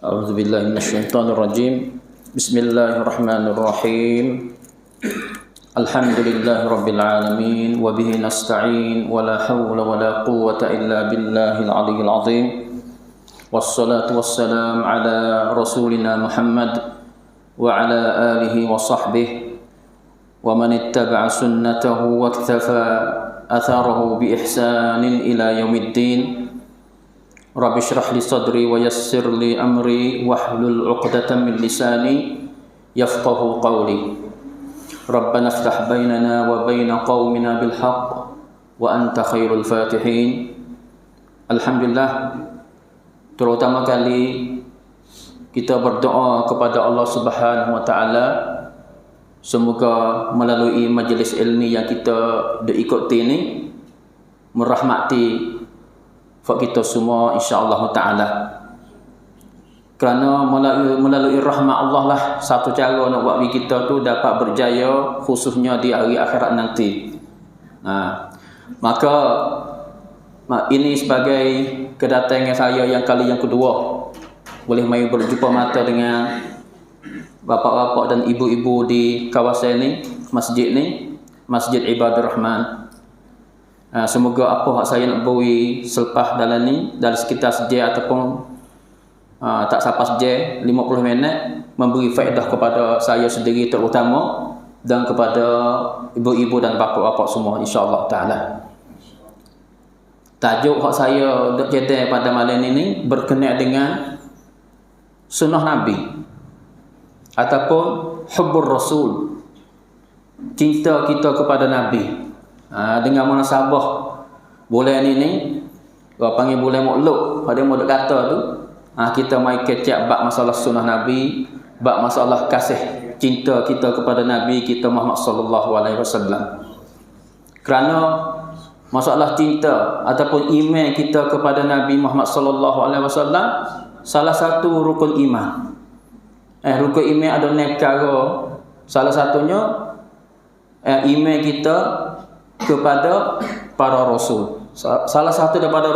أعوذ بالله من الشيطان الرجيم. بسم الله الرحمن الرحيم. الحمد لله رب العالمين وبه نستعين ولا حول ولا قوة إلا بالله العلي العظيم والصلاة والسلام على رسولنا محمد وعلى آله وصحبه ومن اتبع سنته واكتفى أثره بإحسان إلى يوم الدين. Rabbi shrah li sadri wa yassir li amri wahlul 'uqdatam min lisani yafqahu qawli. Rabbana iftah bainana wa baina qaumina bil haqq wa anta khairul fatihin. Alhamdulillah, terutama kali kita berdoa kepada Allah Subhanahu wa taala, semoga melalui majlis ilmi yang kita diikuti ini merahmati kita semua insya-Allah taala. Kerana melalui rahmat Allah lah satu cara nak buat kita tu dapat berjaya, khususnya di hari akhirat nanti. Maka ini sebagai kedatangan saya yang kali yang kedua, boleh mai berjumpa mata dengan bapak-bapak dan ibu-ibu di kawasan ini, masjid ni, Masjid Ibadur Rahman. Semoga apa yang saya nak beri selepas dalam ni, dari sekitar sejam ataupun tak sampai sejam, 50 minit, memberi faedah kepada saya sendiri terutama dan kepada ibu-ibu dan bapa-bapa semua insya-Allah taala. Tajuk yang saya nak cerita pada malam ini berkenaan dengan sunnah Nabi ataupun hubbur Rasul, cinta kita kepada Nabi. Dengan munasabah bulan ini, orang panggil bulan Maulud, pada mulut kata tu, kita mai kecap bab masalah sunnah Nabi, bab masalah kasih cinta kita kepada Nabi kita Muhammad sallallahu alaihi wasallam. Kerana masalah cinta ataupun iman kita kepada Nabi Muhammad sallallahu alaihi wasallam salah satu rukun iman. Rukun iman ada enam perkara. Salah satunya iman kita kepada para rasul. Salah satu daripada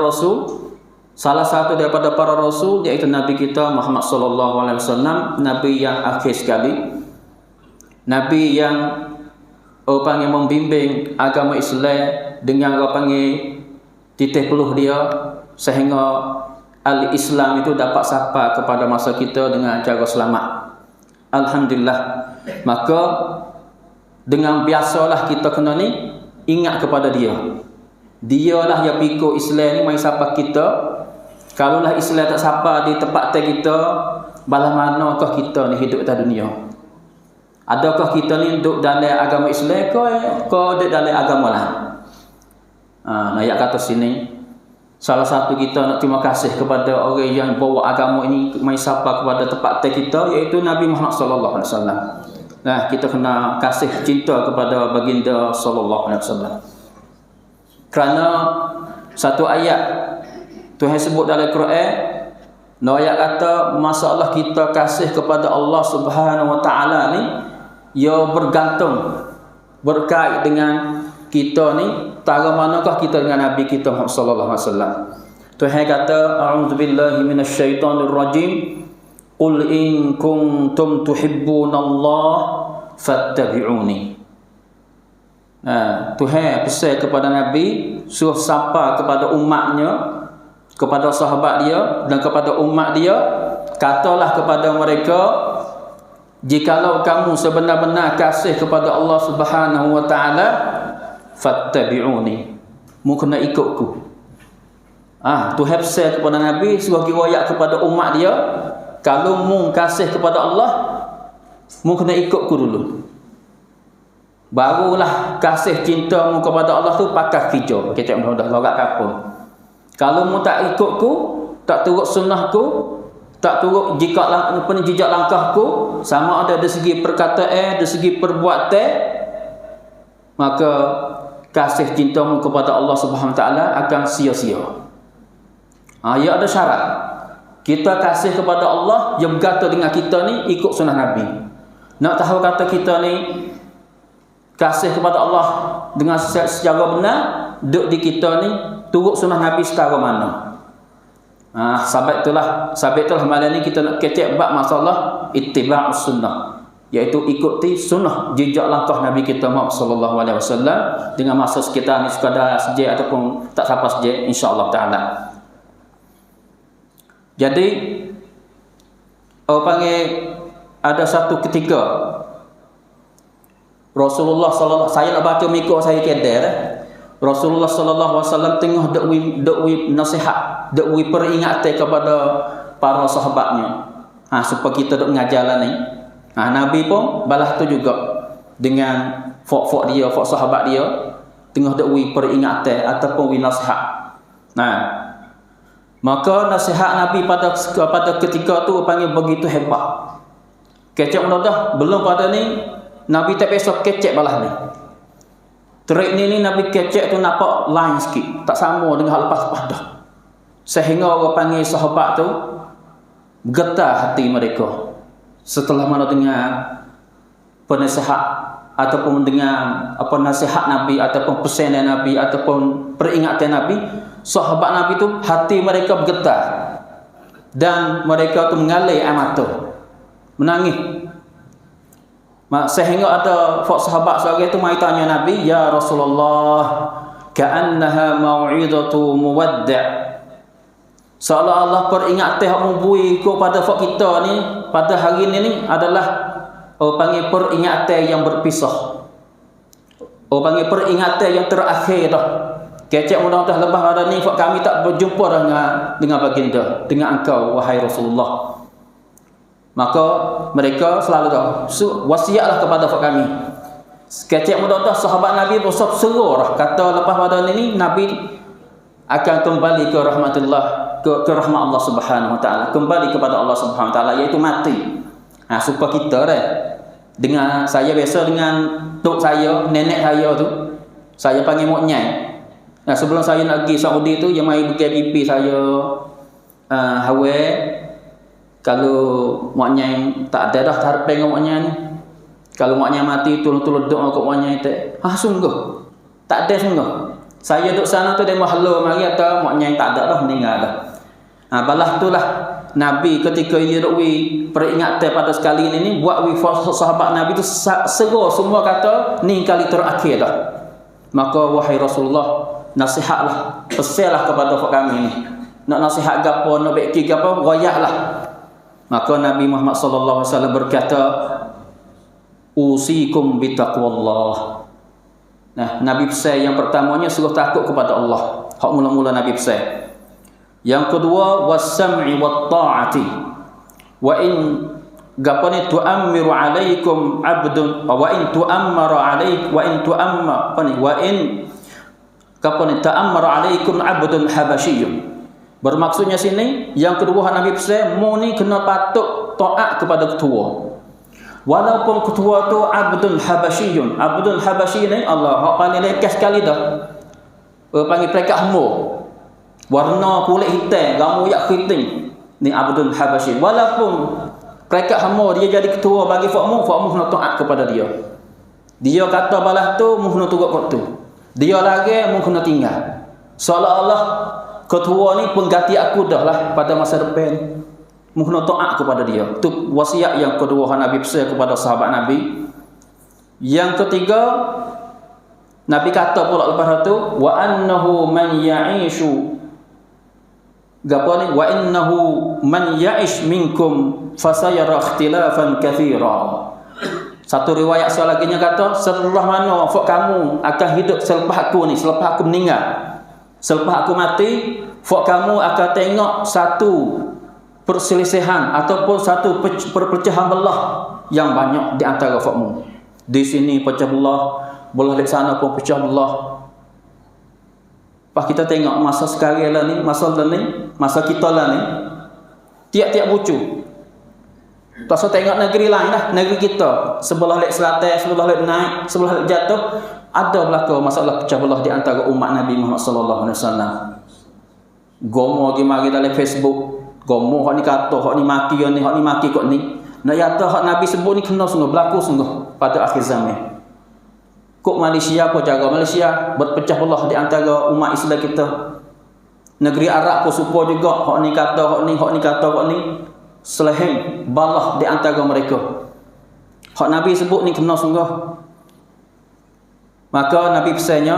para rasul iaitu Nabi kita Muhammad sallallahu alaihi wasallam, Nabi yang akhir sekali, Nabi yang orang yang membimbing agama Islam dengan orang panggil titik peluh dia sehingga al-Islam itu dapat sampai kepada masa kita dengan cara selamat. Alhamdulillah. Maka dengan biasalah kita kena ni ingat kepada dia. Dialah yang pikul Islam ni mai sapa kita. Kalaulah Islam tak sapa di tempat kita, balah manakah kita ni hidup atas dunia? Adakah kita ni duduk dalam agama Islam ke duduk dalam agama lain? Ayat kata sini, salah satu kita nak terima kasih kepada orang yang bawa agama ini mai sapa kepada tempat kita, iaitu Nabi Muhammad sallallahu alaihi wasallam. Kita kena kasih cinta kepada baginda sallallahu alaihi wasallam. Kerana satu ayat Tuhan sebut dalam Quran, ayat kata masalah kita kasih kepada Allah Subhanahu wa taala ni ia bergantung berkait dengan kita ni tara manakah kita dengan Nabi kita Muhammad sallallahu alaihi wasallam. Tuhan kata a'udzubillahi minasyaitonir rajim. Qul in kuntum tuhibbunallah fattabi'uni. Tuhan pesan kepada Nabi, suruh sapa kepada umatnya, kepada sahabat dia dan kepada umat dia, katalah kepada mereka, jikalau kamu sebenar-benar kasih kepada Allah Subhanahu wa taala, fattabi'uni, mu kena ikutku. Tuhan pesan kepada Nabi suruh riwayat kepada umat dia, kalau mu kasih kepada Allah, mu kena ikutku dulu. Barulah kasih cinta mu kepada Allah tu pakai kerja. Kita mudah logat kapur. Kalau mu tak ikutku, tak turut sunnahku, tak turut jejak langkahku, sama ada dari segi perkataan, dari segi perbuatan, maka kasih cintamu kepada Allah Subhanahu wa taala akan sia-sia. Ya ada syarat. Kita kasih kepada Allah yang berkata dengan kita ni ikut sunnah Nabi. Nak tahu kata kita ni kasih kepada Allah dengan secara benar, duduk di kita ni turut sunnah Nabi setara mana? Sabit itulah malam ni kita nak kecek bab masalah ittiba'us sunnah, iaitu ikuti sunnah jejak langkah Nabi kita Muhammad sallallahu alaihi wasallam dengan masa sekitar ni sekadar sejak ataupun tak sampai sejak, insya-Allah taala. Jadi orang panggil ada satu ketika Rasulullah sallallahu, saya nak baca mengikut saya kedar. Rasulullah sallallahu alaihi wasallam tengah dakwi nasihat, dakwi peringatan kepada para sahabatnya. Supaya kita dok mengajarlah ni. Nabi pun balas tu juga dengan fok dia, fok sahabat dia tengah dakwi peringatan ataupun nasihat. Maka nasihat Nabi pada ketika tu panggil begitu hebat. Kecek mudah belum pada ni Nabi tak biasa kecek balas ni. Trik ni Nabi kecek tu nampak lain sikit, tak sama dengan hal lepas dah. Sehingga orang panggil sahabat tu getar hati mereka setelah mana dengar penasihat ataupun dengan nasihat Nabi ataupun pesanan Nabi ataupun peringatan Nabi. Sahabat Nabi tu hati mereka bergetar dan mereka tu mengalir air mata, menangis. Sehingga ada sahabat seorang tu mai tanya Nabi, "Ya Rasulullah, ka'annaha mau'izatu muwaddi'." Seolah-olah peringatan hak membui kepada kita ni pada hari ni adalah panggil peringatan yang berpisah. Panggil peringatan yang terakhir dah. Kecek mudah-mudah lepas pada ni kami tak berjumpa dengan baginda, dengan engkau wahai Rasulullah. Maka mereka selalu wasiatlah kepada kami. Kecek mudah-mudah sahabat Nabi berseru kata lepas pada ni Nabi akan kembali ke rahmatullah, ke rahmat Allah Subhanahu wa taala, kembali kepada Allah Subhanahu wa taala, iaitu mati. Supaya kita dengan saya biasa dengan tok saya, nenek saya tu, saya panggil Mok Nyai. Sebelum saya nak pergi Saudi tu, yang mai bagi pipi saya hawe. Kalau Mak Nyai tak ada dah harapan dengan Mak Nyai ni. Kalau Mak Nyai mati tolong-tolong doa kat Mak Nyai tak. Sungguh. Tak ada sungguh. Saya duduk sana tu dia mahlo mari atau Mak Nyai tak ada dah, meninggal dah. Balah itulah Nabi ketika dia dakwi peringatan pada sekali ini buat sahabat Nabi tu seru semua kata ni kali terakhir dah. Maka wahai Rasulullah, nasihatlah, pesanlah kepada kami ni. Nak nasihat gapo, nak baiki gapo, royaklah. Maka Nabi Muhammad sallallahu alaihi wasallam berkata, "Usikum bitaqwallah." Nabi pesan yang pertamanya suruh takut kepada Allah. Hak mula-mula Nabi pesan. Yang kedua, was-sam'i wat-ta'ati. Wa in gapane tu'ammiru 'alaikum 'abdun wa in tu'ammara 'alaik wa in tu'amma wa in gapane ta'ammara 'alaikum 'abdun habasyiyun. Bermaksudnya sini yang kedua Nabi pesan mu ni kena patut taat kepada ketua. Walaupun ketua tu abdun habasyiyun. Abdun habasyi ni Allah hak paling lekas sekali dah. Panggil perekat hamba. Warna kulit hitam, gamu yak keriting. Ni abdun habasyi. Walaupun perekat hamba dia jadi ketua bagi fakmu kena taat kepada dia. Dia kata balas tu mu kena turut kat tu. Dia lagi mu kena tinggal. Seolah-olah ketua ni pengganti aku dah lah pada masa depan. Mu kena taat kepada dia. Itu wasiat yang kedua Nabi pesan kepada sahabat Nabi. Yang ketiga Nabi kata pula lepas tu wa annahu man ya'ishu wa innahu man ya'ish minkum fasayara ikhtilafan katsira. Satu riwayat selaginya kata setelah mana kamu akan hidup selepas aku ni, selepas aku meninggal, selepas aku mati, kamu akan tengok satu perselisihan ataupun satu perpecahan belah yang banyak di antara fakmu. Di sini pecah belah di sana pun pecah belah. Pas kita tengok masa sekarang lah ni, masa kita lah ni, tiap-tiap bucu. Tak usah tengok negeri lain lah, negeri kita sebelah lek selatan, sebelah lek naik, sebelah lek jatuh, ada berlaku masalah pecah belah di antara umat Nabi Muhammad sallallahu alaihi wasallam. Gomo lagi mari dalam Facebook, gomo hak ni kata, hak ni maki, hak ni maki kok ni. Nak kata hak Nabi sebut ni kena sungguh berlaku sungguh pada akhir zaman. Kok Malaysia apa cara Malaysia berpecah belah di antara umat Islam kita. Negeri Arab pun supo juga, hak ni kata, hak ni kata, hak ni seleheng balah di antara mereka. Hak Nabi sebut ni kena sungguh. Maka Nabi pesannya,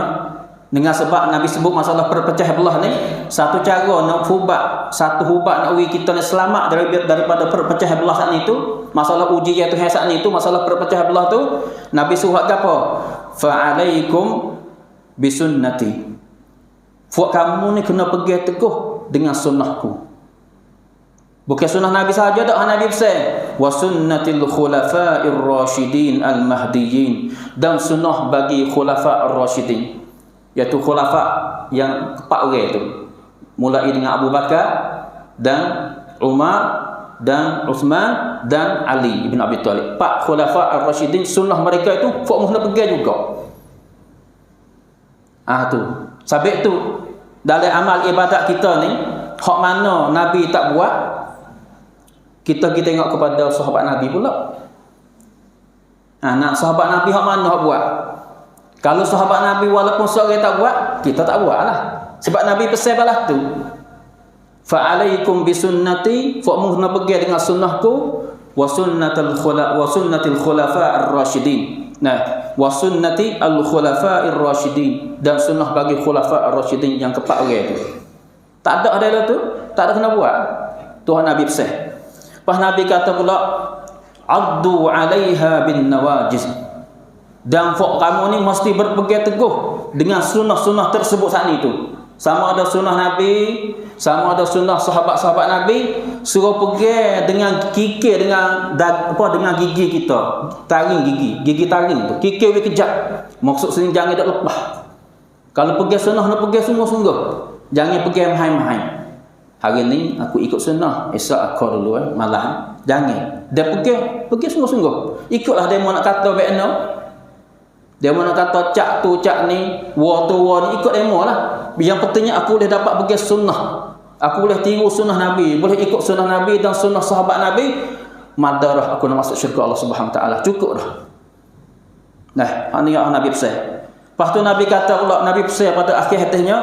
dengan sebab Nabi sebut masalah perpecah belah ni, satu cara nak hubat, satu hubat nak uji kita ni selamat daripada perpecah belah saat ni tu, masalah uji yang Tuhan saat ni tu, masalah perpecah belah tu, Nabi suruh apa? Fa'alaikum bisunnati. Buat kamu ni kena pegang teguh dengan sunnahku. Bukan sunnah Nabi sahaja dak, Nabi pesan wa sunnatil khulafa'ir rasyidin al-mahdiyyin, dan sunnah bagi khulafa' ar-rasyidin, iaitu khulafa yang empat orang tu, mulai dengan Abu Bakar dan Umar dan Uthman dan Ali ibn Abi Talib. Empat khulafa' ar-rasyidin, sunnah mereka itu fok kena pegang juga. Tu. Sebab tu dalam amal ibadat kita ni, hak mana Nabi tak buat, kita tengok kepada sahabat Nabi pula. Nak sahabat Nabi hak mana hak buat? Kalau sahabat Nabi walaupun seorang tak buat, kita tak buat lah. Sebab Nabi pesan balas tu. Fa'alaikum bisunnati, fa'mu kena pegang dengan sunnahku, wa sunnatil khulafa'ir rasyidin. Nah, wa sunnati al-khulafa'ir rasyidin, dan sunnah bagi khulafa'ir rasyidin yang keempat orang tu. Tak ada tu, tak ada kena buat. Tuhan Nabi pesan. Pas Nabi kata pula, addu 'alaiha bin nawajiz, dan fok kamu ni mesti berpegang teguh dengan sunnah-sunnah tersebut saat itu. Sama ada sunnah Nabi, sama ada sunnah sahabat-sahabat Nabi, suruh pegang dengan kikir, dengan gigi kita, taring gigi taring tu, kikir we kejap. Maksud sini jangan dak lepas. Kalau pegang sunnah nak pegang sungguh-sungguh, jangan pegang mahai-mahai. Hari ni aku ikut sunnah, esok aku dulu malam. Jangan. Dia pegang sungguh-sungguh. Ikutlah dia mau nak kata bekno. Dia mau nak kata cak tu cak ni, wa tu wa ni, ikut demo lah. Yang pentingnya aku boleh dapat pegang sunnah. Aku boleh tiru sunnah Nabi, boleh ikut sunnah Nabi dan sunnah sahabat Nabi. Madarah aku nak masuk syurga Allah Subhanahu taala. Cukup dah. Nah, ini yang Nabi pesan. Lepas tu Nabi kata pula, Nabi pesan pada akhir hadisnya,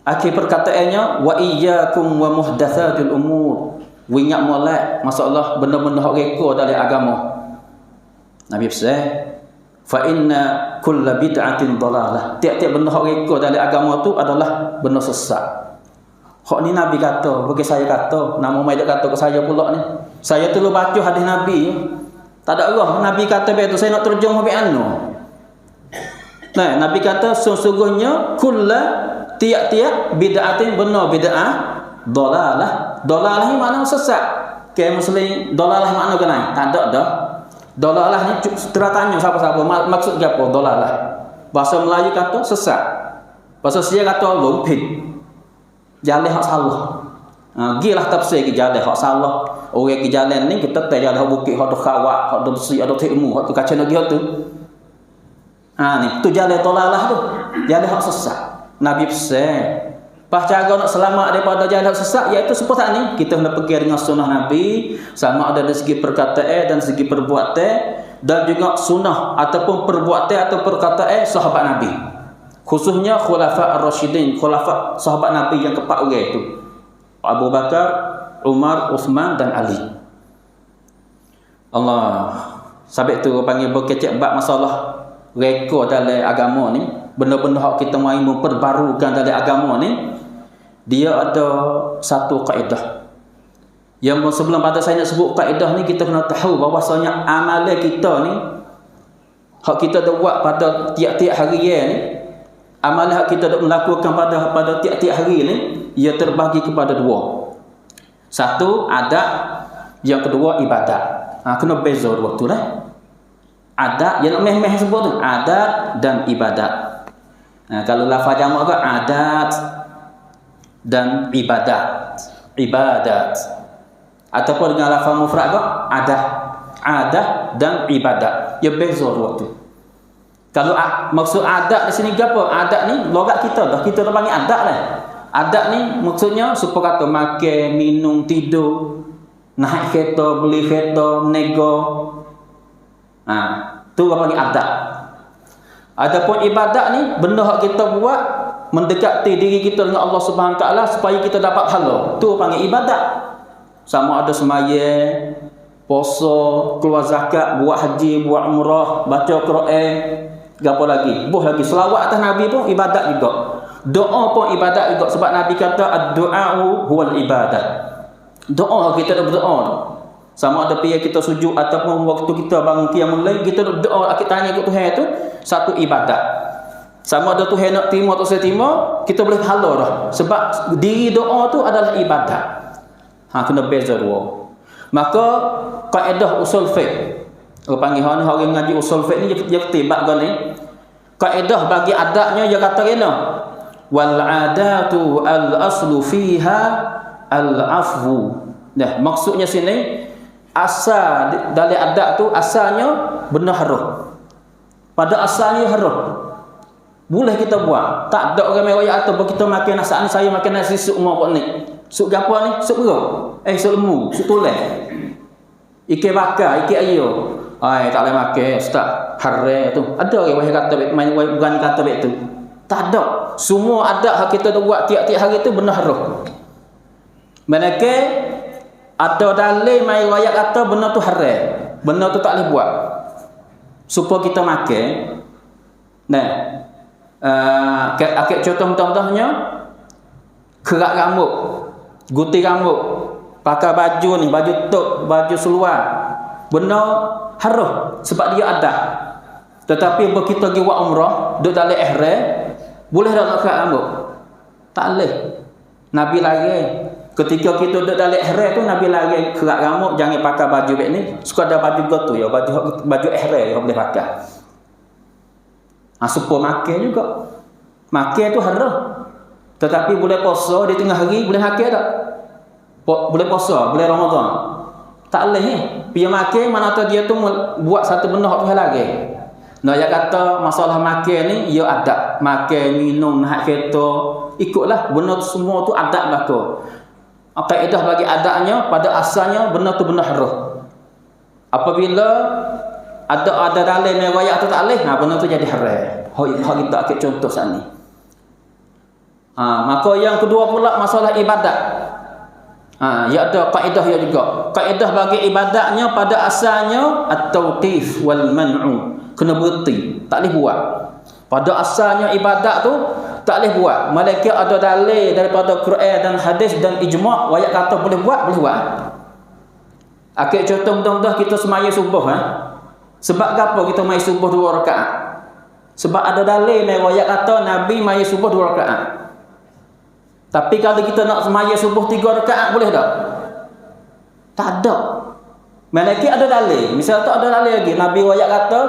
akhir perkataannya, wa iyyakum wa muhdatsatil umur. Ingat molek masalah benda-benda hak reka dalam agama. Nabi pesan, fa inna kulla bid'atin dalalah. Tiap-tiap benda hak reka dalam agama tu adalah benda sesat. Hak ni Nabi kata, bukan saya kata. Nama mai dak kata ke saya pula ni. Saya tu baca hadis Nabi. Tak ada Allah Nabi kata begitu, saya nak terjemah be anu. Nah, Nabi kata sesungguhnya kulla tiap-tiap bid'atin benar bid'ah dalalah. Dalalah ni makna sesat. Kayak muslim dalalah makna kenai? Tak ada dah. Dalalah ni tanya siapa-siapa maksud apa dalalah? Bahasa Melayu kata sesat. Bahasa Sia kata lumpit. Jalan hak salah. Gilah tafsir ke jalan hak salah. Orang ke jalan ni kita tak jalan hak bukit, hak khawat, hak bersih, ada tikmu, hak tu kaca nak dia tu. Ni tu jalan dalalah tu. Jalan hak sesat. Nabi pesan, pas cara nak selamat daripada jalan sesat, iaitu seperti ni, kita hendak pergi dengan sunnah Nabi, sama ada dari segi perkataan dan segi perbuatan, dan juga sunnah ataupun perbuatan atau perkataan sahabat Nabi, khususnya khulafa ar-rasyidin, khulafa sahabat Nabi yang keempat orang itu, Abu Bakar, Umar, Uthman dan Ali. Allah, sebab tu panggil berkecek bab masalah reka dalam agama ni. Benda-benda hak kita mahu memperbarukan dalam agama ni, dia ada satu kaedah. Yang sebelum pada saya nak sebut kaedah ni, kita kena tahu bahawasanya amalan kita ni, hak kita dah buat pada tiap-tiap hari ni, amalan hak kita dah melakukan pada tiap-tiap hari ni, ia terbagi kepada dua. Satu adat, yang kedua ibadat. Kena beza dua tu lah. Adat yang nak meh-meh sebut tu, adat dan ibadat. Kalau lafaz jamak ke adat dan ibadat. Ataupun dengan lafaz mufrad ke adah dan ibadat. Ya beza dua tu. Kalau maksud adat di sini apa? Adat ni logat kita dah. Kita dah panggil adat lah. Adat ni maksudnya supaya kata makan, minum, tidur, naik kereta, beli kereta, nego. Tu apa panggil adat. Adapun ibadat ni benda hak kita buat mendekati diri kita dengan Allah Subhanahu Wa Taala supaya kita dapat pahala. Tu panggil ibadat. Sama ada sembahyang, puasa, keluar zakat, buat haji, buat umrah, baca Quran, gapo lagi? Buh lagi selawat atas Nabi pun ibadat juga. Doa pun ibadat juga sebab Nabi kata ad-du'a'u huwal ibadat. Doa kita berdoa tu. Sama ada pihak kita sujud ataupun waktu kita bangun qiyamul lail kita doa kita tanya ke Tuhan tu satu ibadat. Sama ada Tuhan nak terima atau saya terima, kita boleh pahala dah. Sebab diri doa tu adalah ibadat. Kena beza dua. Maka kaedah usul fiqh. Panggil orang ngaji usul fiqh ni dia ketibak gani. Kaedah bagi adatnya dia kata kena wal adatu al aslu fiha al afwu. Nah, maksudnya sini asal dari adat tu asalnya benar haram. Pada asalnya haram. Boleh kita buat. Tak ada orang mewaya atau kita makan nasi ni saya makan nasi sup apa ni. Sup gapo ni? Sup beruk. Sup lemu, sup tulen. Ikan bakar, ikan ayo. Tak boleh makan ustaz. Haram tu. Ada orang kata main bukan kata bet tu. Tak ada. Semua adat hak kita buat tiap-tiap hari tu benar haram. Manakah ada dalil mai riwayat kata benda tu haram. Benda tu tak boleh buat. Supaya kita makan. Nah. Contoh-contohnya kerak rambut, gunting rambut, pakai baju ni, baju tok, baju seluar. Benda haram sebab dia ada. Tetapi bila kita pergi buat umrah, duduk dalam ihram, boleh tak nak kerak rambut? Tak boleh. Nabi larang. Ketika kita duduk dalam ihram tu Nabi larang kerak rambut, jangan pakai baju beg ni. Sekadar baju gotu ya, baju ihram yang boleh pakai. Supaya makan juga. Makan tu haram. Tetapi boleh puasa di tengah hari boleh makan tak? Boleh puasa, boleh Ramadan. Tak boleh ni. Dia makan mana tahu dia tu buat satu benda hak tu lagi. Nah, dia kata masalah makan ni ia adab. Makan, minum, naik kereta, ikutlah benda tu semua tu adab belaka. Kaedah bagi adabnya pada asalnya benda tu benda haram. Apabila ada dalil riwayat atau tak boleh, benda tu jadi haram. Hak kita ambil contoh saat ni. Maka yang kedua pula masalah ibadat. Ya ada kaedah ya juga. Kaedah bagi ibadatnya pada asalnya at-tauqif wal man'u. Kena berhenti, tak boleh buat. Pada asalnya ibadat tu tak boleh buat. Malaikat ada dalil daripada Quran dan hadis dan ijma' riwayat kata boleh buat, boleh buat. Akik contoh-contoh kita semaya subuh Sebab apa kita mai subuh 2 rakaat? Sebab ada dalil riwayat kata Nabi mai subuh 2 rakaat. Tapi kalau kita nak semaya subuh 3 rakaat boleh tak? Tak ada. Malaikat ada dalil. Misal tak ada dalil lagi. Nabi riwayat kata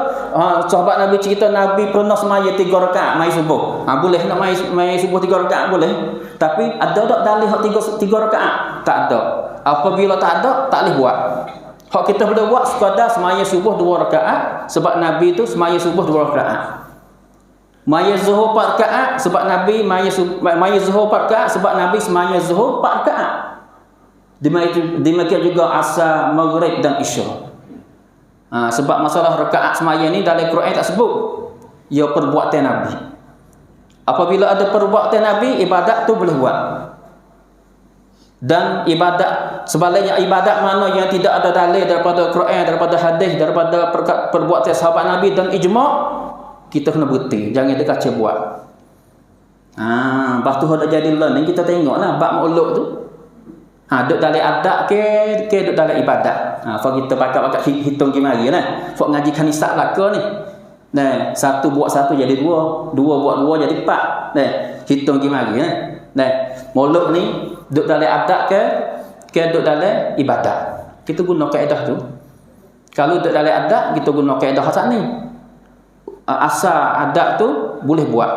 sahabat Nabi cerita Nabi pernah semaya 3 rakaat mai subuh. Boleh nak mai subuh 3 rakaat boleh. Tapi ada tak dalil hak 3 rakaat? Tak ada. Apabila tak ada tak boleh buat. Hak kita boleh buat sekadar semaya subuh 2 rakaat sebab Nabi tu semaya subuh 2 rakaat. Maya zuhur 4 rakaat sebab Nabi maya zuhur 4 rakaat sebab Nabi semaya zuhur 4 rakaat. Demikian juga asar, maghrib dan isya. Sebab masalah rakaat semaya ni dalam Quran tak sebut. Ia perbuatan Nabi. Apabila ada perbuatan Nabi, ibadat tu boleh buat. Dan ibadat sebaliknya ibadat mana yang tidak ada dalil daripada Quran, daripada hadis, daripada perbuatan sahabat Nabi dan ijma', kita kena berhenti, jangan dekat buat. Lepas tu dah jadi learning kita tengoklah bab maulud tu. Duk dalam adat ke duk dalam ibadat. Kalau kita pakai hitung gimana nah. Kalau ngaji kanisat laka ni. Nah, 1 buat 1 jadi 2, 2 buat 2 jadi 4. Nah, hitung gimana nah. Maulud ni duk dalam adat ke duk dalam ibadat. Kita guna kaedah tu. Kalau duk dalam adat kita guna kaedah asal ni. Asal adat tu boleh buat.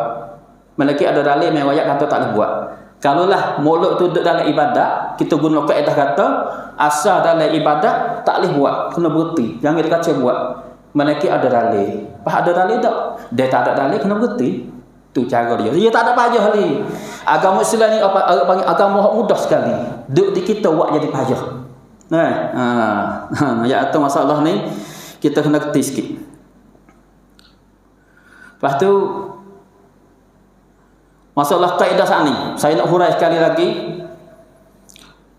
Malaikat ada dalil riwayat kata tak boleh buat. Kalaulah maulud tu duk dalam ibadat, kita guna kaedah kata asal dalam ibadat tak boleh buat, kena berhenti. Jangan kita kata buat. Malaikat ada dalil. Ada dalil tak? Dia tak ada dalil kena berhenti. Tu cara dia. Dia tak ada payah ni. Agama Islam ni panggil agama mudah sekali. Duk di kita buat jadi payah. Ya atau masalah ni kita kena kerti sikit. Lepas tu Masalah kaedah saat ni, saya nak hurai sekali lagi.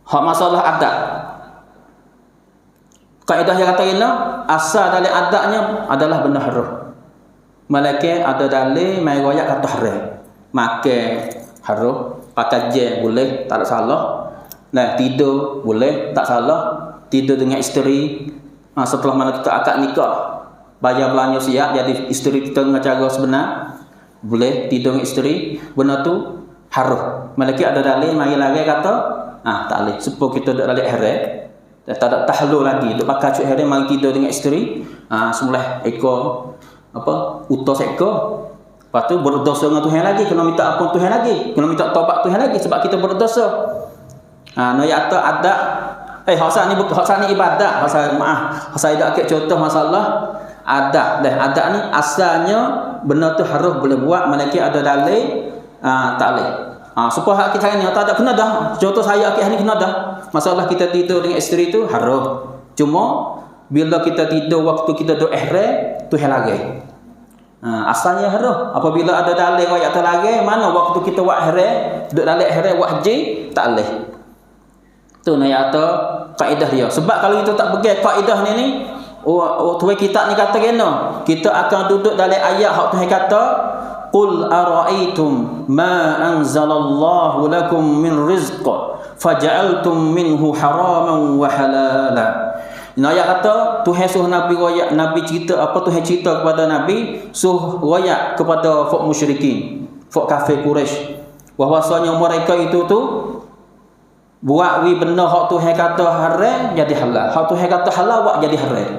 Hak masalah adat. Kaedah yang kata ini, asal dari adatnya adalah benda haram. Malaikat ada dalil mai royak kata haram. Makan haram, pakai je boleh, tak ada salah. Nah, tidur boleh, tak salah. Tidur dengan isteri, setelah mana kita akad nikah, bayar belanja siap jadi isteri kita dengan cara sebenar, boleh tidur dengan isteri. Benda tu haram. Malaikat ada dalil mai lagi kata tak boleh. Supaya kita dak dalil haram, tak ada tahlul lagi. Duk pakai cuci haram mari tidur dengan isteri, sembelih ekor utus ekor. Lepas tu berdosa dengan Tuhan lagi, kena minta ampun Tuhan lagi, kena minta taubat Tuhan lagi sebab kita berdosa. No ya ada hak ni ibadat. Hak saya dak akik contoh masalah adat. Adat ni asalnya benda tu harus boleh buat, malaikat ada dalil tak boleh. Supaya hak kita ni tak ada kena dah. Contoh saya akik ni kena dah. Masalah kita tidur dengan isteri tu haram. Cuma bila kita tidur waktu kita duk ihram tu hal lagi. Asalnya haram. Apabila ada dalil ayat lagi, mana waktu kita buat ihram, duk dalil ihram buat haji tak boleh. Tu ayat kaedah dia. Sebab kalau kita tak pegang kaedah ni tuan kita ni kata kena, kita akan duduk dalam ayat hak Tuhan kata qul ara'aytum ma anzalallahu lakum min rizq faja'altum minhu haraman wa halala. Ini ayat kata Tuhan suruh Nabi royak, Nabi cerita apa Tuhan cerita kepada Nabi, suruh royak kepada fak musyrikin, fak kafir Quraisy, bahwasanya mereka itu tu buat benda hak Tuhan kata haram jadi halal, hak Tuhan kata halal buat jadi haram.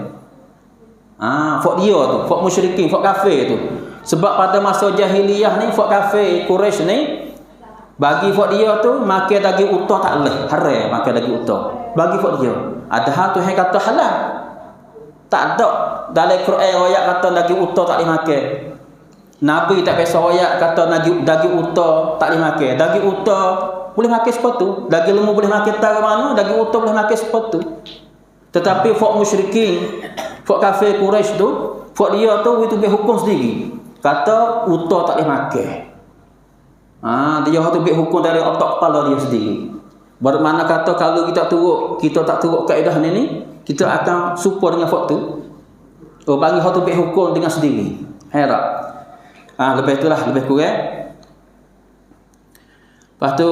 Fak dia tu, fak musyrikin, fak kafir tu. Sebab pada masa jahiliyah ni fak kafir Quraisy ni bagi fak dia tu makan daging unta tak boleh, haram makan daging unta. Bagi fak dia. Ada Tuhan kata halal. Tak ada dalam Quran ayat kata daging unta tak boleh makan. Nabi tak biasa ayat kata daging unta tak boleh makan. Daging unta boleh makan sepatu. Daging lembu boleh makan tak mana, daging unta boleh makan sepatu. Tetapi fak musyrikin, fak kafir Quraisy tu, fak dia tu itu buat hukum sendiri. Kata unta tak boleh makan. Dia tu buat hukum dari otak kepala dia sendiri. Bermakna kata kalau kita tak turut kaedah ni, kita akan serupa dengan fak tu. Bagi hak tu buat hukum dengan sendiri. Herak. Lebih itulah, lebih kurang. Lepas tu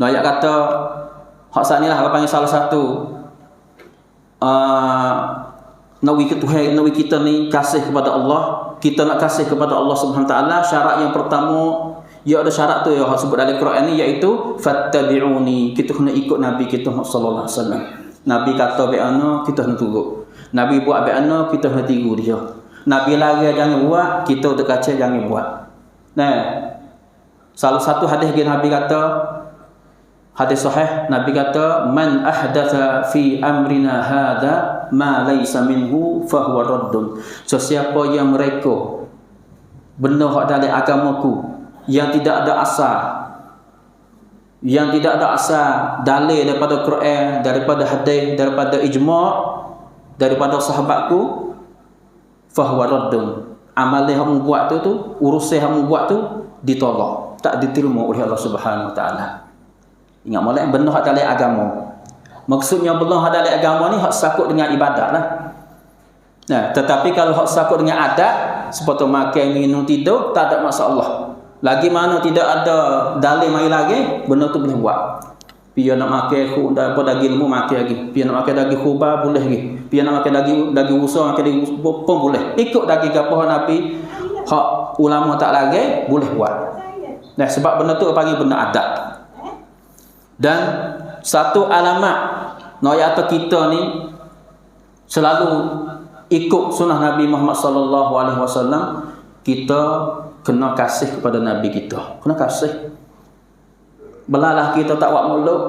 ayat kata hak sat ni lah apa panggil salah satu nawi kita ni kasih kepada Allah, kita nak kasih kepada Allah Subhanahu Wa Taala. Syarat yang pertama, ada syarat tu yang sebut dalam Quran ni, iaitu fattabi'uni, kita kena ikut Nabi kita sallallahu alaihi wasallam. Nabi kata be'ana, kita kena turut. Nabi buat be'ana, kita kena tiru dia. Nabi lari jangan buat, kita terkaca jangan buat. Salah satu hadis Nabi kata, hadis sahih, Nabi kata man ahdatha fi amrina hadha ma laysa minhu fahuwa raddun. So siapa yang mereka benda hak dalam agamaku yang tidak ada asal, dalil daripada Quran, daripada hadis, daripada ijma', daripada sahabatku, fahuwa raddun. Amal yang kamu buat tu urusan yang kamu buat tu ditolak, tak diterima oleh Allah Subhanahu Wa Taala. Ingat molek benda hak dalam agama. Maksudnya benda hak dalam agama ni hak sakut dengan ibadat lah. Tetapi kalau hak sakut dengan adat, seperti makan, minum, tidur, tak ada masalah. Lagi mana tidak ada dalil mai lagi, benda tu boleh buat. Dia nak makan daging lembu makan lagi. Dia nak makan daging kurban boleh lagi. Dia nak makan daging usa makan daging pun boleh. Ikut daging gapo Nabi, hak ulama tak lagi boleh buat. Sebab benda tu panggil benda adat. Dan satu alamat ayat kita ni selalu ikut sunnah Nabi Muhammad sallallahu alaihi wasallam, kita kena kasih kepada Nabi kita. Kena kasih. Belalah kita tak buat mulut.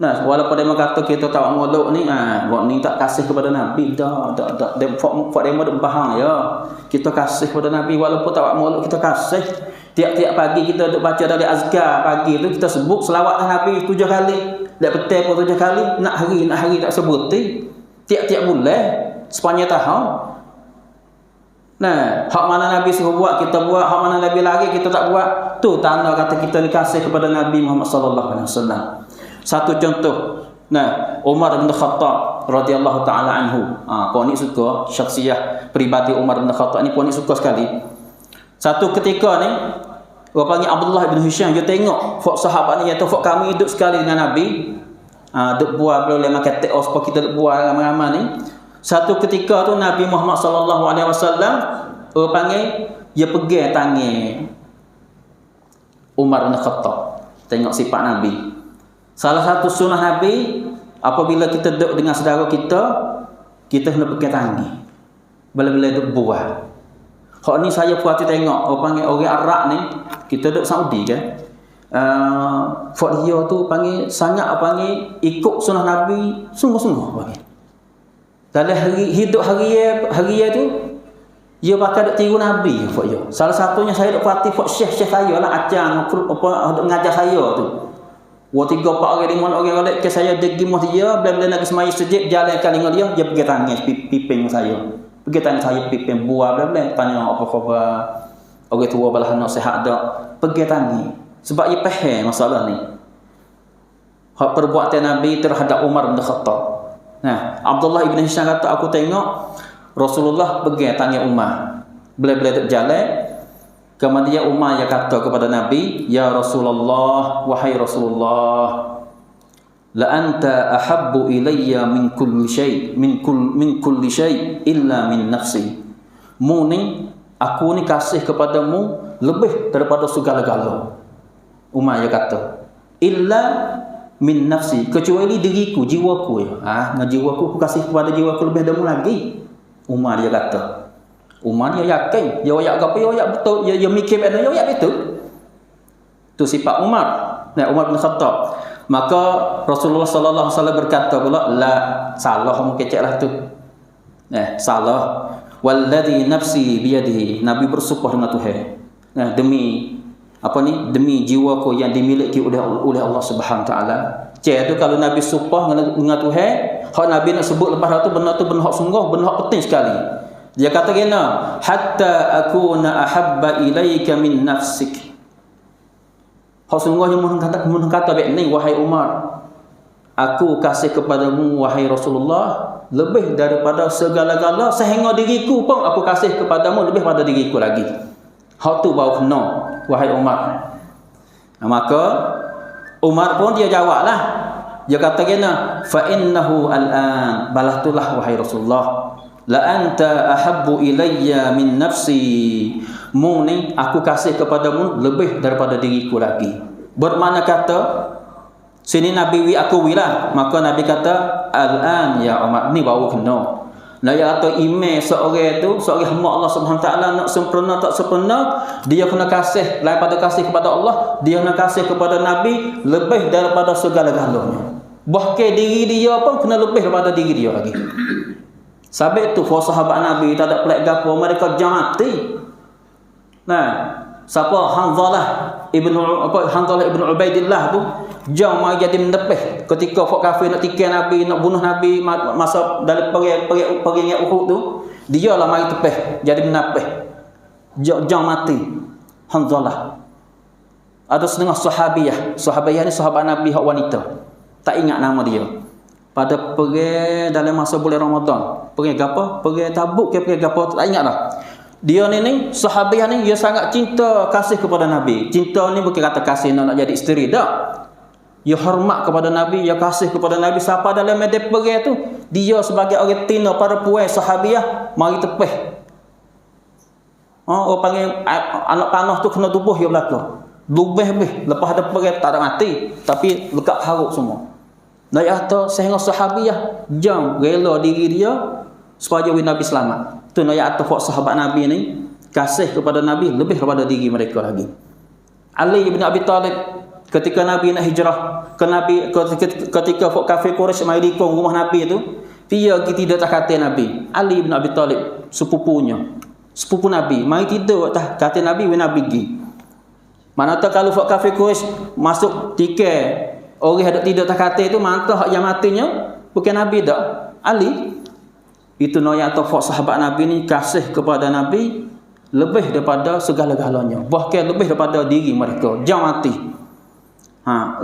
Walaupun dia kata kita tak buat mulut ni, buat ni tak kasih kepada Nabi dah. Dia dia bahang ya. Kita kasih kepada Nabi walaupun tak buat mulut, kita kasih. Tiap-tiap pagi kita duk baca dari azkar pagi tu, kita sebut selawat Nabi 7 kali. Dak petang pun 7 kali, nak hari tak sebut. Tiap-tiap bulan sepanjang tahun. Nah, hak mana Nabi suruh buat kita buat, hak mana Nabi lari kita tak buat. Tu tanda kata kita dikasih kepada Nabi Muhammad sallallahu alaihi wasallam. Satu contoh. Nah, Umar bin Khattab radhiyallahu taala anhu. Puan ni suka syakhsiah peribadi Umar bin Khattab ni, puan ni suka sekali. Satu ketika ni orang panggil Abdullah bin Hisham, dia tengok fak sahabat ni, atau fak kami hidup sekali dengan Nabi. Duk buat boleh makan teh supaya kita duk buat ramai-ramai ni. Satu ketika tu Nabi Muhammad sallallahu alaihi wasallam panggil dia pegang tangan Umar bin Khattab. Tengok sifat Nabi. Salah satu sunnah Nabi, apabila kita duduk dengan saudara kita kena pegang tangan. Bila-bila duk buat. Hak ni saya puati tengok panggil orang Arab ni, kita duduk Saudi kan. Fak dia tu panggil sangat panggil ikut sunnah Nabi sungguh-sungguh panggil. Dalam hidup hari tu dia bakal duk tiru Nabi fak dia. Salah satunya saya duk parti fak syekh saya lah, ajar duk ngajar saya tu. 3-4 orang 5 orang balik ke saya degi mah dia, bila-bila nak semai sejid jalan kali dengan dia pergi tangan piping saya. Pergi tangan saya piping buah bila-bila tanya apa khabar. Orang tua belah nak sihat dak. Pergi tangan. Sebab dia faham masalah ni. Hak perbuatan Nabi terhadap Umar bin Khattab. Nah, Abdullah ibn Hisham kata, aku tengok Rasulullah pegang tangan Umar. Bila-bila duk jalan, kemudian Umar dia kata kepada Nabi, "Ya Rasulullah, wahai Rasulullah, la anta ahabbu ilayya min kulli syai, min kulli syai illa min nafsi." Mu ni, aku ni kasih kepadamu lebih daripada segala-galanya. Umar dia kata, "Illa min nafsi," kecuali diriku, jiwaku ya. Dengan jiwaku aku kasih kepada jiwaku lebih darimu lagi. Umar dia kata. Umar dia yakin, dia ayat apa, dia ayat betul, dia mikir benda, dia ayat betul. Tu sifat Umar. Nah, Umar bin Khattab. Maka Rasulullah sallallahu alaihi wasallam berkata pula, "La, salah kamu keceklah tu." Salah. Walladhi nafsi biyadihi. Nabi bersumpah dengan Tuhan. Nah, demi jiwaku yang dimiliki oleh Allah Subhanahu taala. Tu kalau Nabi sumpah dengan Tuhan, hak Nabi nak sebut lepas tu benda hak sungguh, benda hak penting sekali. Dia kata gini, hatta akuna ahabba ilaika min nafsik. Hak sungguhnya mun kata baik ni, wahai Umar, aku kasih kepadamu wahai Rasulullah lebih daripada segala-gala, sehingga diriku pun aku kasih kepadamu lebih pada diriku lagi. Hak tu baru kena wahai Umar. Maka Umar pun dia jawablah. Dia kata gini, fa innahu al-an, balahtulah wahai Rasulullah, la anta ahabbu ilayya min nafsi. Mu ni aku kasih kepadamu lebih daripada diriku lagi. Bermakna kata sini Nabi aku lah. Maka Nabi kata al-an ya Umar, ni baru kena. Nah, ya atau email seorang tu, seorang hamba Allah Subhanahu taala nak sempurna tak sempurna, dia kena kasih daripada kasih kepada Allah, dia kena kasih kepada Nabi lebih daripada segala-galanya. Bahkan diri dia pun kena lebih daripada diri dia lagi. Sebab tu sahabat Nabi tak ada pelik gapo, mereka jangan mati. Nah, siapa Hanzalah ibn Ubaidillah tu jauh mai jadi mendepih ketika fak kafir nak tikai Nabi, nak bunuh Nabi masa dalam perang Uhud tu, dia lah mai tepih jadi menapih. Jauh mati Hanzalah. Ada setengah sahabiah ni sahabat Nabi hak wanita. Tak ingat nama dia. Pada pergi dalam masa bulan Ramadan, pergi apa? Pergi Tabuk ke pergi apa? Tak ingat dah. Dia ni sahabiah ni dia sangat cinta kasih kepada Nabi. Cinta ni bukan kata kasih nak jadi isteri dah. Dia hormat kepada Nabi, dia kasih kepada Nabi. Siapa dalam medan pergi tu, dia sebagai orang tina para puai sahabiah mari tepih. Orang panggil anak panah tu kena tubuh dia belaka. Lebih lepas ada pergi tak ada mati, tapi lekat haruk semua. Naik atas sehingga sahabiah jam rela diri dia supaya Nabi selamat. Tu naik atas sahabat Nabi ni kasih kepada Nabi lebih daripada diri mereka lagi. Ali bin Abi Talib ketika Nabi nak hijrah ke Nabi, ketika kafir Quraisy mai dikong rumah Nabi tu, dia tidak tak kata Nabi. Ali bin Abi Talib sepupu Nabi mai tidur tak kata Nabi Nabi pergi. Mana tahu kalau kafir Quraisy masuk tikai orang ada tidak tak kata itu, mantap hak yang matinya bukan Nabi dak, Ali. Itu noyak atau sahabat Nabi ni kasih kepada Nabi lebih daripada segala-galanya, bahkan lebih daripada diri mereka, jauh mati.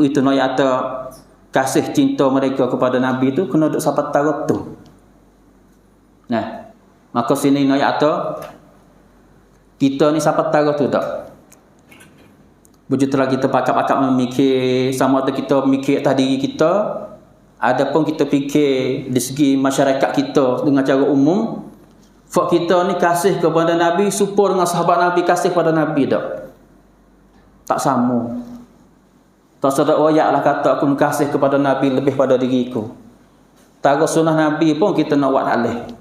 Itu noyak atau kasih cinta mereka kepada Nabi tu kena duk sampai taraf tu. Nah, maka sini noyak atau kita ni sampai taraf tu tak. Berjuta kita pakak-pakak memikir, sama ada kita mikir atas diri kita, adapun kita fikir di segi masyarakat kita dengan cara umum, fak kita ni kasih kepada Nabi supaya dengan sahabat Nabi kasih kepada Nabi tak sama. Tak sedar ayatlah kata aku kasih kepada Nabi lebih pada diriku. Tara sunnah Nabi pun kita nak buat alih.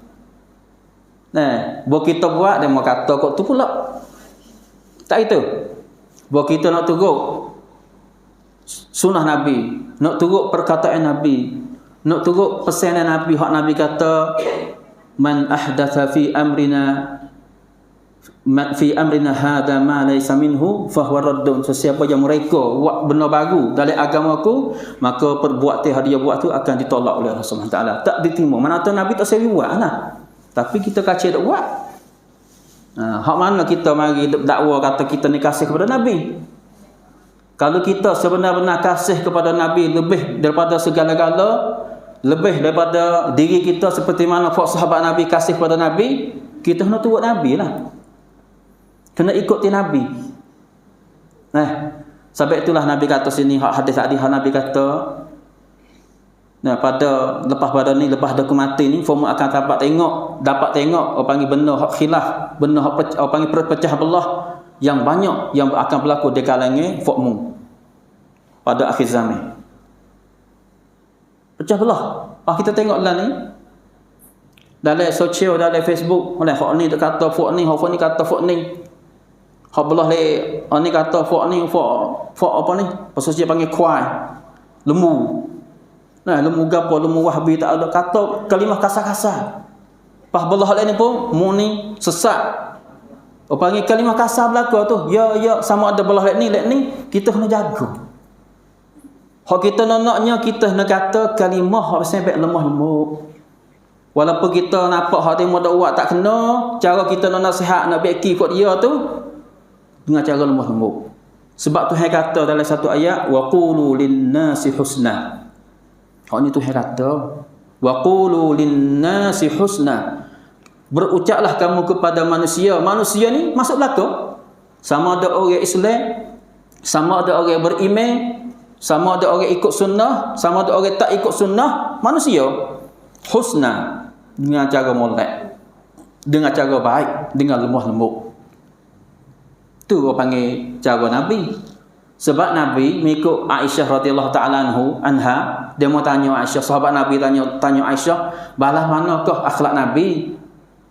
Nah, buat kita buat dia mau kata kok tu pula. Tak itu. Buat kita nak turut sunnah Nabi, nak turut perkataan Nabi, nak turut pesanan Nabi. Hak Nabi kata, man ahdatha fi amrina hadha ma laysa minhu fahuwa raddun. Sesiapa yang mereka buat benda baru dalam agamaku, maka perbuatan yang dia buat tu akan ditolak oleh Allah Subhanahu Taala, tak diterima. Mana tahu Nabi tak sewi buat lah, tapi kita kacau dak buat. Hak mana kita mari dakwa kata kita ni kasih kepada Nabi? Kalau kita sebenar-benar kasih kepada Nabi lebih daripada segala-gala, lebih daripada diri kita seperti mana sahabat Nabi kasih kepada Nabi, kita kena turut Nabi lah. Kena ikuti Nabi. Sebab itulah Nabi kata sini, hadis tadi Nabi kata, pada lepas pada ni, lepas aku mati ni, formu akan dapat tengok orang panggil benda hak khilaf, benda hak orang panggil perpecah belah yang banyak yang akan berlaku di kalangan formu pada akhir zaman. Pecah belah. Kita tengok lah ni dalam sosial, dalam Facebook, hak ni dia kata fok ni, hak ni kata fok ni. Hak belah le, ni kata fok ni, fok apa ni? Pasal panggil kuai. Lembu. Lembu gapo, lembu Wahbi tak ada kata kalimah kasar-kasar. Pas belah lain ni pun muni sesat. Panggil kalimah kasar belaka tu. Ya sama ada belah lain ni kita kena jaga. Hak kita naknya kita nak kata kalimah hak sampai lemah lembut. Walaupun kita nampak hak dia modak buat tak kena, cara kita nak nasihat nak beki kat dia tu dengan cara lemah lembut. Sebab Tuhan kata dalam satu ayat, wa qulu lin-nasi husna. Hak ni Tuhan kata, wa qulu lin-nasi husna. Berucaplah kamu kepada manusia. Manusia ni masuk belaka. Sama ada orang Islam, sama ada orang beriman, sama ada orang ikut sunnah, sama ada orang tak ikut sunnah, manusia. Husna, dengan cara molek, dengan cara baik, dengan lemah lembut. Tu orang panggil cara Nabi. Sebab Nabi mengikut Aisyah radhiyallahu ta'ala anha, dia mau tanya Aisyah, sahabat Nabi tanya Aisyah, balah manakah akhlak Nabi?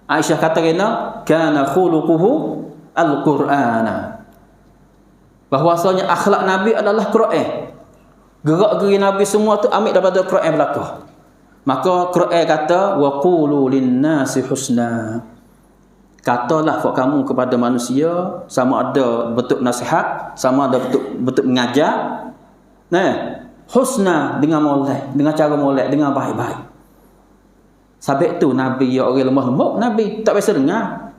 Aisyah kata kana khuluquhu al-Qur'ana. Bahwasanya akhlak Nabi adalah Quran. Gerak-geri Nabi semua tu ambil daripada Quran belaka. Maka Quran kata wa qulu lin-nasi husna. Katalah kamu kepada manusia, sama ada bentuk nasihat, sama ada bentuk mengajar. Husna, dengan molek, dengan cara molek, dengan baik-baik. Sebab tu Nabi ya orang lemah lembut, Nabi tak biasa dengar.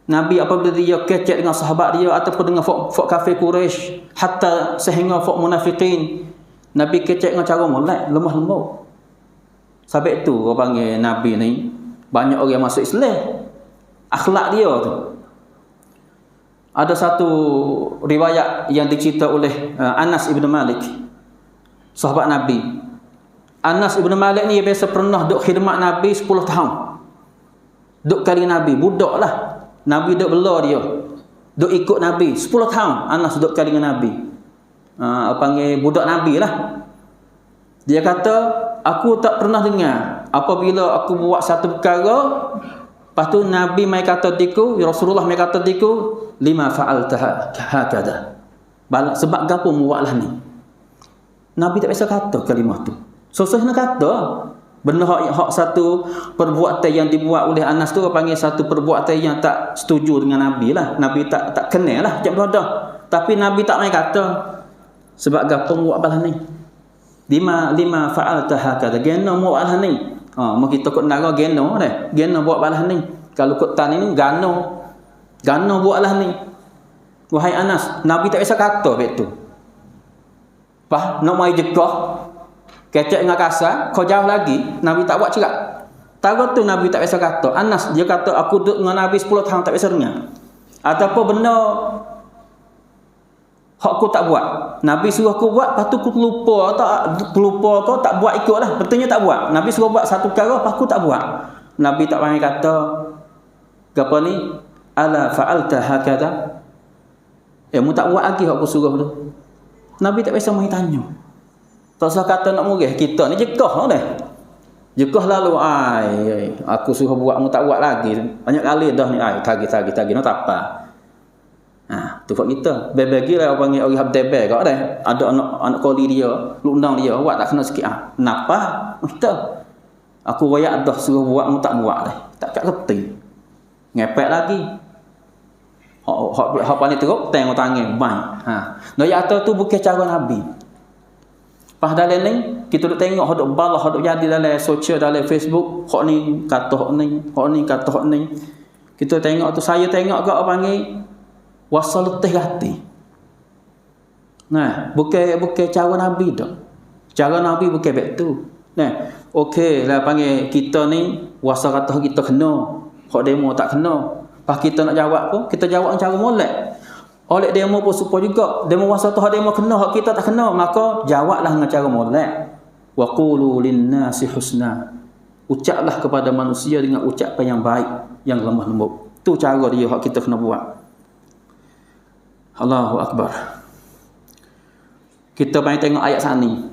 Nabi apabila dia kecek dengan sahabat dia ataupun dengan fok kafir Quraisy, hatta sehingga fok munafikin, Nabi kecek dengan cara molek, lemah lembut. Sebab tu orang panggil Nabi ni banyak orang masuk Islam. Akhlak dia tu. Ada satu riwayat yang dicerita oleh Anas ibn Malik, sahabat Nabi. Anas ibn Malik ni biasa pernah duk khidmat Nabi 10 tahun. Duk kali Nabi, budak lah. Nabi duk bela dia. Duk ikut Nabi 10 tahun. Anas duk kali dengan Nabi. Panggil budak Nabi lah. Dia kata, aku tak pernah dengar apabila aku buat satu perkara, lepas tu Nabi mai kata diku, Rasulullah mai kata diku, lima fa'alta hakada. Sebab gapo mu buatlah ni. Nabi tak biasa kata kalimah tu. Susah nak kata. Benda hak satu perbuatan yang dibuat oleh Anas tu panggil satu perbuatan yang tak setuju dengan Nabi lah. Nabi tak kenal lah jap berada. Tapi Nabi tak mai kata. Sebab gapo mu buat balah ni. Lima fa'alta hakada. Gena mu buatlah ni. Mau kita kut nara geno dah. Geno buat balas ni. Kalau kut tan ni gano. Gano buatlah ni. Wahai Anas, Nabi tak biasa kata begitu. Pak nak mai jekah. Kecek dengan kasar, kau jauh lagi, Nabi tak buat cerak. Tahu tu Nabi tak biasa kata. Anas dia kata aku duduk dengan Nabi 10 tahun tak biasa dengar. Ataupun benda hak aku tak buat. Nabi suruh aku buat, lepas tu aku terlupa kau tak buat ikutlah. Betulnya tak buat. Nabi suruh buat satu perkara, lepas aku tak buat. Nabi tak pandai kata apa ni? Ala fa'alta hakadha? Mu tak buat lagi hak aku suruh tu. Nabi tak biasa mai tanya. Tak usah kata nak murih kita ni jekah dah. Jekah lalu aku suruh buat mu tak buat lagi. Banyak kali dah ni tagi no tak apa. Tu buat kita. Bebagilah orang panggil orang habdebe kau dah. Ada anak koli dia, lu undang dia, buat tak kena sikit Kenapa? Kita. Aku royak dah suruh buat mu tak buat dah. Tak kat reti. Ngepek lagi. Hak paling teruk tengok tangan baik. No ya atau tu bukan cara Nabi. Pas dalam ni kita duk tengok hak duk balah hak duk jadi dalam sosial dalam Facebook, hak ni kata hak ni. Kita tengok tu saya tengok gak panggil wasal letih hati. Bukan cara Nabi dak. Cara Nabi bukan begitu. Okey lah panggil kita ni wasal kata kita kena, hak demo tak kena. Pas kita nak jawab pun, kita jawab cara molek. Oleh demo pun supaya juga demo wasa tu demo kena, hak kita tak kena, maka jawablah dengan cara molek. Wa qulu lin-nasi husna. Ucaplah kepada manusia dengan ucapan yang baik, yang lemah lembut. Tu cara dia hak kita kena buat. Allahu akbar. Kita main tengok ayat sani.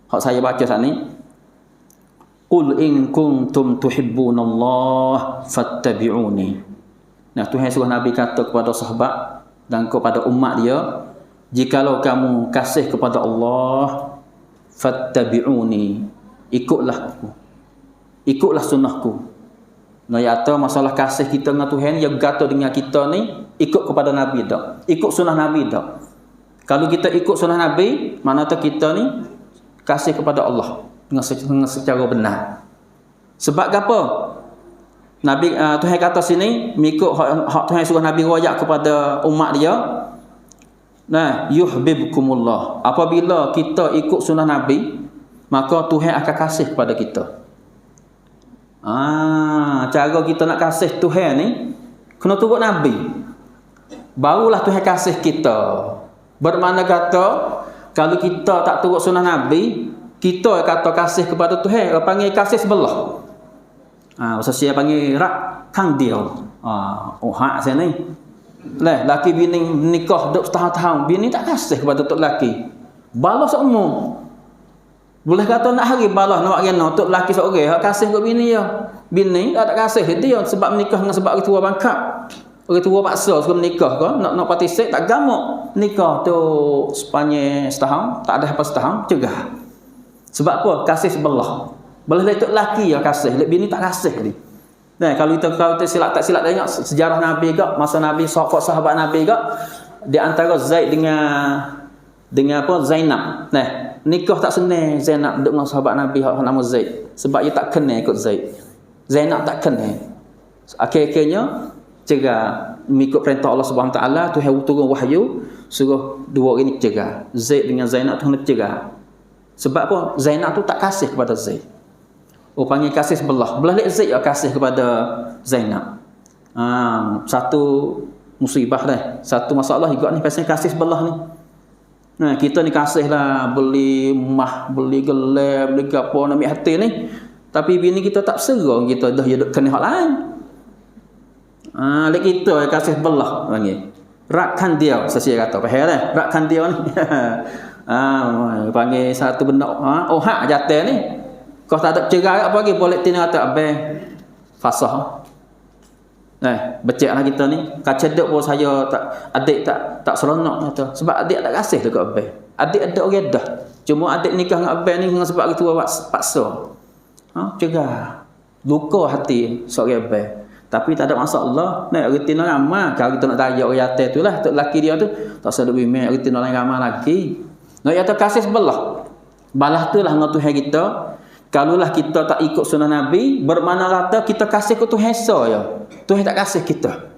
Hak saya baca sani. Qul in kuntum tuhibbunallah fattabi'uni. Tuhan suruh Nabi kata kepada sahabat dan kepada umat dia, jikalau kamu kasih kepada Allah, fattabi'uni, ikutlah aku. Ikutlah sunnahku. Atau masalah kasih kita dengan Tuhan yang berkata dengan kita ni ikut kepada Nabi dak. Ikut sunnah Nabi dak. Kalau kita ikut sunnah Nabi, mana tu kita ni kasih kepada Allah dengan secara benar. Sebab apa? Nabi Tuhan kata sini mengikut hak Tuhan suruh Nabi royak kepada umat dia. Yuhibbukumullah. Apabila kita ikut sunnah Nabi, maka Tuhan akan kasih kepada kita. Cara kita nak kasih Tuhan ni kena turut Nabi. Barulah Tuhan kasih kita. Bermakna kata kalau kita tak turut sunnah Nabi, kita kata kasih kepada Tuhan, panggil kasih sebelah. Pasal saya panggil rak kang dia. Hak saya ni. Laki bini nikah duk setahun-tahun, bini tak kasih kepada tok laki. Balas semua. Boleh kata nak hari balas nak kena tok laki seorang, hak kasih ke bini dia. Bini tak kasih dia sebab menikah dengan sebab orang tua bangkap. Orang tua paksa suruh menikah ke, nak partisip tak gamuk. Nikah tu sepanjang setahun, tak ada apa setahun, cegah. Sebab apa? Kasih sebelah. Boleh letak laki yang kasih, lek bini tak kasih ni. Kalau kita silap tengok sejarah Nabi ke, masa Nabi sahabat Nabi ke, di antara Zaid dengan apa Zainab. Nikah tak senang Zainab duduk dengan sahabat Nabi hak nama Zaid. Sebab dia tak kenal ikut Zaid. Zainab tak kenal. Akhir-akhirnya cegah mengikut perintah Allah Subhanahu taala, Tuhan turun wahyu suruh dua orang ni cegah. Zaid dengan Zainab tu kena cegah. Sebab apa? Zainab tu tak kasih kepada Zaid. Panggil kasih sebelah. Belah lek Zaid yang kasih kepada Zainab. Satu musibah dah. Satu masalah juga ni pasal kasih sebelah ni. Kita ni kasih lah beli rumah, beli gelar, beli gapo nak ambil hati ni. Tapi bini kita tak serang kita dah hidup kena hak lain. Lek kita kasih sebelah panggil. Rakkan dia, saya kata. Faham dah? Rakkan dia ni. Panggil satu benda hak jatuh ni kau tak ada cerai apa lagi boleh tina kata abang fasah beceklah kita ni kacedok pun saya adik tak seronok kata sebab adik tak kasih dekat abang adik ada orang dah cuma adik nikah dengan abang ni dengan sebab kita paksa cegah luka hati seorang abang tapi tak ada masalah retina ramah kalau kita nak tanya orang jatuh tu lah tok laki dia tu tak usah lebih main retina lain ramah lagi. Nak kata kasih sebelah. Balah tu lah dengan Tuhan kita. Kalaulah kita tak ikut sunnah Nabi, bermakna kata kita kasih ke Tuhan ya. Tuhan tak kasih kita.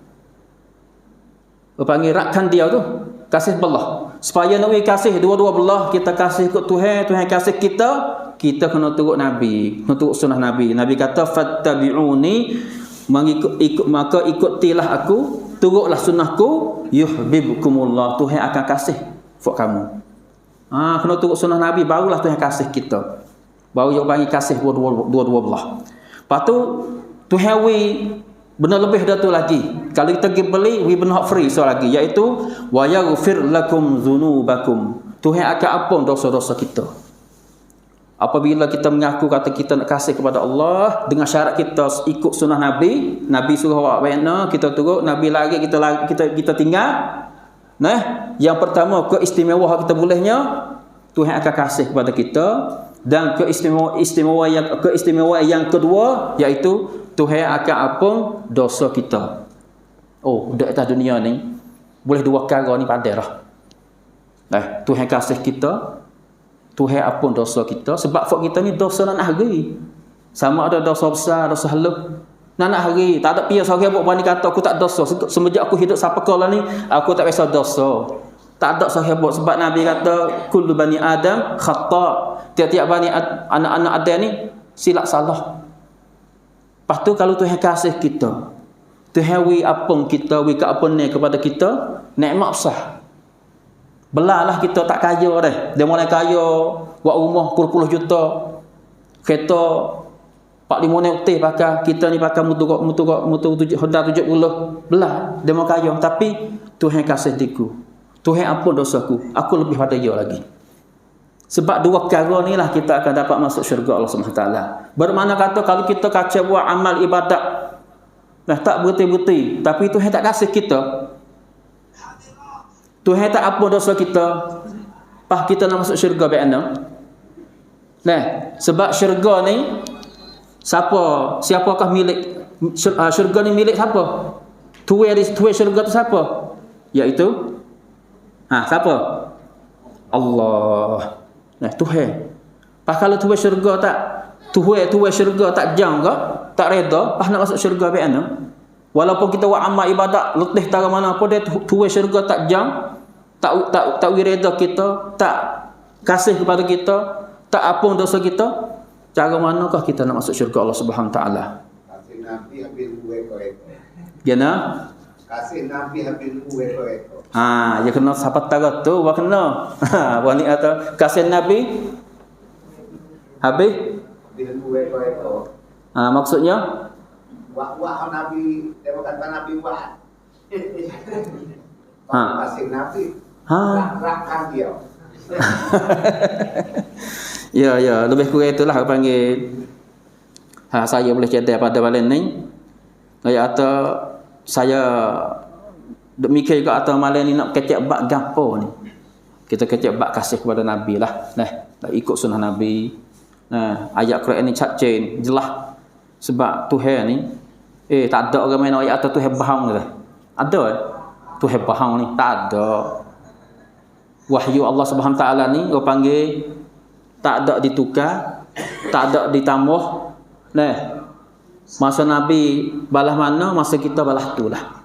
Panggil rakkan dia tu, kasih belah. Supaya nak kasih dua-dua belah, kita kasih ke Tuhan, Tuhan kasih kita, kita kena turut Nabi, kena turut sunnah Nabi. Nabi kata fattabi'uni, maka ikutilah aku, turutlah sunnahku, yuhibbukumullah, Tuhan akan kasih buat kamu. Kena turut sunnah Nabi, barulah Tuhan kasih kita. Baru dia panggil kasih dua-dua belah. Lepas tu Tuhan benda lebih dah tu lagi. Kalau kita pergi beli, benda free lagi, iaitu wa yaghfir lakum dzunubakum. Tuhan akan ampun dosa-dosa kita. Apabila kita mengaku kata kita nak kasih kepada Allah dengan syarat kita ikut sunnah Nabi, Nabi suruh awak bayana, kita turut, Nabi lagi kita tinggal. Nah, yang pertama keistimewaan kita bolehnya Tuhan akan kasih kepada kita, dan keistimewaan yang kedua iaitu Tuhan akan ampun dosa kita. Di atas dunia ni boleh dua perkara ni pandai dah. Tuhan kasih kita, Tuhan ampun dosa kita. Sebab fak kita ni dosa nak hari. Sama ada dosa besar, dosa halus. Nak hari, tak ada pihak seorang buat berani kata aku tak dosa. Semenjak aku hidup sampai kala ni, aku tak biasa dosa. Tak ada sahabat, sebab Nabi kata kullu bani Adam khata'. Tiap-tiap bani anak-anak Adam ni silap salah. Lepas tu kalau Tuhan kasih kita, Tuhan ampun kita, keampunan kepada kita, nikmat besar. Belalah kita tak kaya dah. Dia mulai kaya, buat rumah puluh-puluh juta. Kereta 45 utih pakai, kita ni pakai motor Honda 70. Belah dia mau kaya, tapi Tuhan kasih diku. Tuhan ampun dosaku, aku lebih pada dia lagi. Sebab dua perkara ni lah kita akan dapat masuk syurga Allah SWT. Bermakna kata kalau kita kacau buat amal ibadat, tak berhenti-berhenti, tapi Tuhan tak kasih kita, Tuhan tak ampun dosa kita, kita nak masuk syurga bagaimana? Sebab syurga ni siapakah milik syurga ni? Milik siapa? Tuai syurga tu siapa? Iaitu siapa? Allah. Tuhan. Kalau tuai syurga tak jam ke, tak reda, nak masuk syurga bagaimana? Walaupun kita buat amal ibadat letih tara mana apa, dia tuai syurga tak jam, tak reda kita, tak kasih kepada kita, tak ampun dosa kita, cara manakah kita nak masuk syurga Allah Subhanahu taala? Kasih Nabi habis ekor. Gana? Kasih Nabi habis ekor. Ya kena sahabat tara tu, buat kena. Wani atau kasih Nabi habis ekor. Maksudnya Wah Nabi, dia kata Nabi buat. Kasih Nabi. Rakkan dia. Ya, lebih kurang itulah aku panggil. Saya boleh cerita pada malam ni. Atau saya mikir juga atau malam ni nak kecek bab gapo ni. Kita kecek bab kasih kepada Nabi lah. Ikut sunnah Nabi. Ayat Quran ni cacin jelas. Sebab Tuhan ni tak ada orang main ayat atau Tuhan bohong ke? Ada Tuhan bohong ni? Tak ada. Wahyu Allah Subhanahu taala ni orang panggil tak ada ditukar, tak ada ditambah. Masa Nabi balas mana, masa kita balas itulah.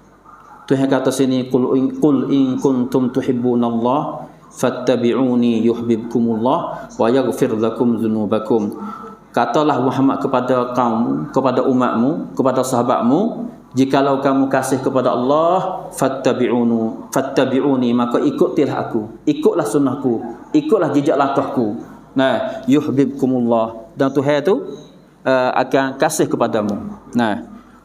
Tuhan kata sini qul in kuntum tuhibbunallah fattabi'uni yuhibbukumullah wa yaghfir lakum dzunubakum. Katalah Muhammad kepada kaum, kepada umatmu, kepada sahabatmu, jikalau kamu kasih kepada Allah, fattabi'uni, maka ikutilah aku, ikutlah sunnahku, ikutlah jejak langkahku. Yuhibbukumullah, dan Tuhan itu akan kasih kepadamu.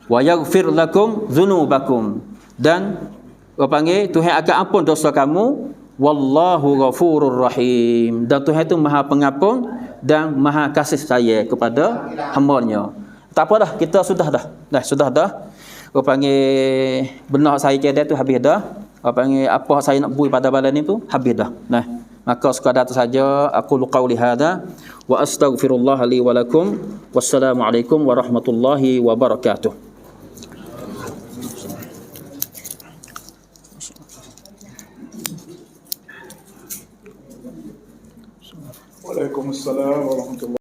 Wa yaghfir lakum dzunubakum, dan panggil Tuhan akan ampun dosa kamu. Wallahu ghafurur rahim, dan Tuhan itu Maha Pengampun dan Maha Kasih Sayang kepada hamba-Nya. Tak apa dah, kita sudah dah. Orang panggil benar saya kira tu habis dah. Orang panggil apa saya nak bui pada balan ni tu habis dah. Maka sekadar itu saja aku qauli hadza wa astaghfirullah li wa lakum. Wassalamualaikum warahmatullahi wabarakatuh. Waalaikumsalam warahmatullahi